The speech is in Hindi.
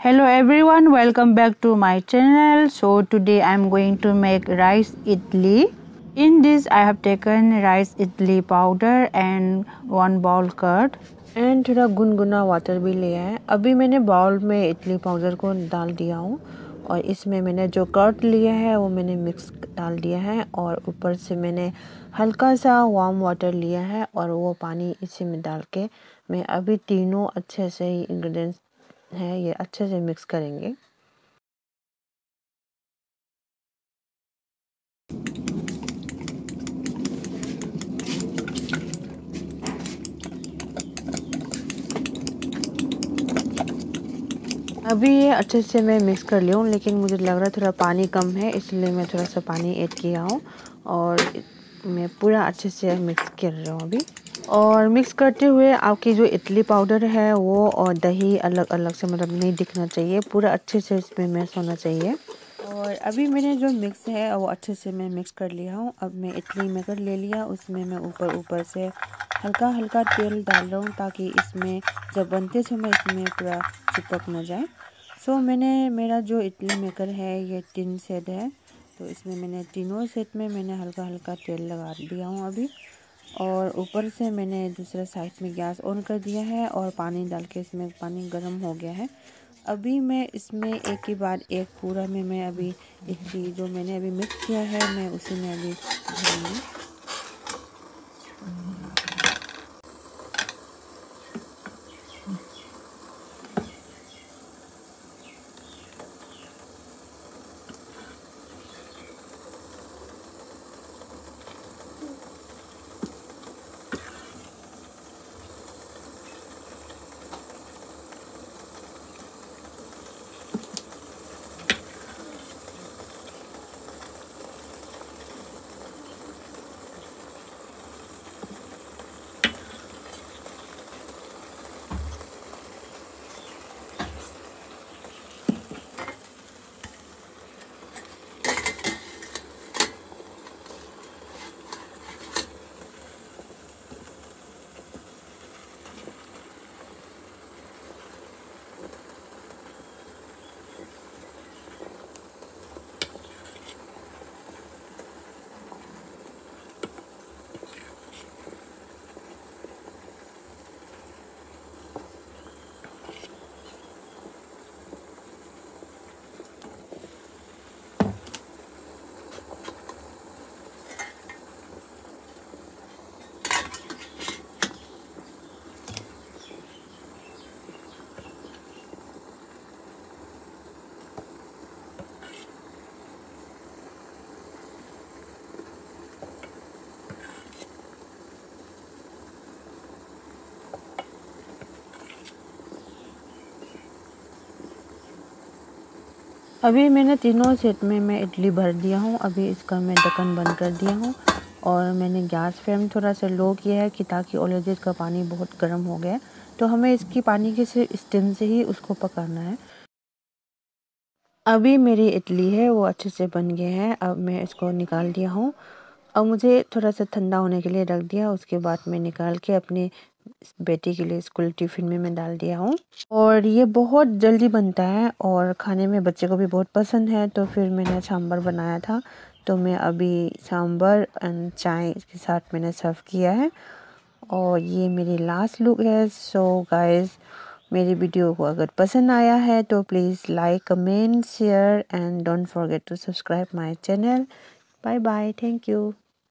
Hello everyone, welcome back to my channel. So today I am going to make rice idli. In this I have taken rice idli powder and 1 bowl curd and थोड़ा गुनगुना वाटर भी लिया है। अभी मैंने बाउल में इडली पाउडर को डाल दिया हूँ और इसमें मैंने जो कर्ड लिया है वो मैंने मिक्स डाल दिया है और ऊपर से मैंने हल्का सा वार्म वाटर लिया है और वो पानी इसी में डाल के मैं अभी तीनों अच्छे से ही इंग्रेडिएंट्स है ये अच्छे से मिक्स करेंगे। अभी ये अच्छे से मैं मिक्स कर लिया हूँ, लेकिन मुझे लग रहा है थोड़ा पानी कम है, इसलिए मैं थोड़ा सा पानी ऐड किया हूँ और मैं पूरा अच्छे से मिक्स कर रहा हूँ अभी। और मिक्स करते हुए आपकी जो इडली पाउडर है वो और दही अलग अलग से मतलब नहीं दिखना चाहिए, पूरा अच्छे से इसमें मिक्स होना चाहिए। और अभी मैंने जो मिक्स है वो अच्छे से मैं मिक्स कर लिया हूँ। अब मैं इडली मेकर ले लिया, उसमें मैं ऊपर ऊपर से हल्का हल्का तेल डाल रहा हूँ ताकि इसमें जब बनते समय इसमें पूरा चिपक ना जाए। सो मेरा जो इडली मेकर है ये 3 सेट है, तो इसमें मैंने तीनों सेट में मैंने हल्का हल्का तेल लगा दिया हूँ अभी। और ऊपर से मैंने दूसरे साइड में गैस ऑन कर दिया है और पानी डाल के इसमें पानी गर्म हो गया है। अभी मैं इसमें एक के बाद एक पूरा में मैं अभी इडली जो मैंने अभी मिक्स किया है मैं उसी में अभी भरूँगी। अभी मैंने तीनों सेट में मैं इडली भर दिया हूँ। अभी इसका मैं ढक्कन बंद कर दिया हूँ और मैंने गैस फ्लेम थोड़ा सा लो किया है कि ताकि ऑलरेडी इसका पानी बहुत गर्म हो गया है, तो हमें इसकी पानी के सिर्फ स्टीम से ही उसको पकाना है। अभी मेरी इडली है वो अच्छे से बन गए हैं। अब मैं इसको निकाल दिया हूँ। अब मुझे थोड़ा सा ठंडा होने के लिए रख दिया, उसके बाद मैं निकाल के अपने बेटी के लिए स्कूल टिफ़िन में मैं डाल दिया हूँ। और ये बहुत जल्दी बनता है और खाने में बच्चे को भी बहुत पसंद है, तो फिर मैंने सांभर बनाया था, तो मैं अभी सांभर एंड चाय के साथ मैंने सर्व किया है। और ये मेरी लास्ट लुक है। सो गाइस, मेरी वीडियो को अगर पसंद आया है तो please like, comment, share and don't forget to subscribe my channel. Bye bye, thank you.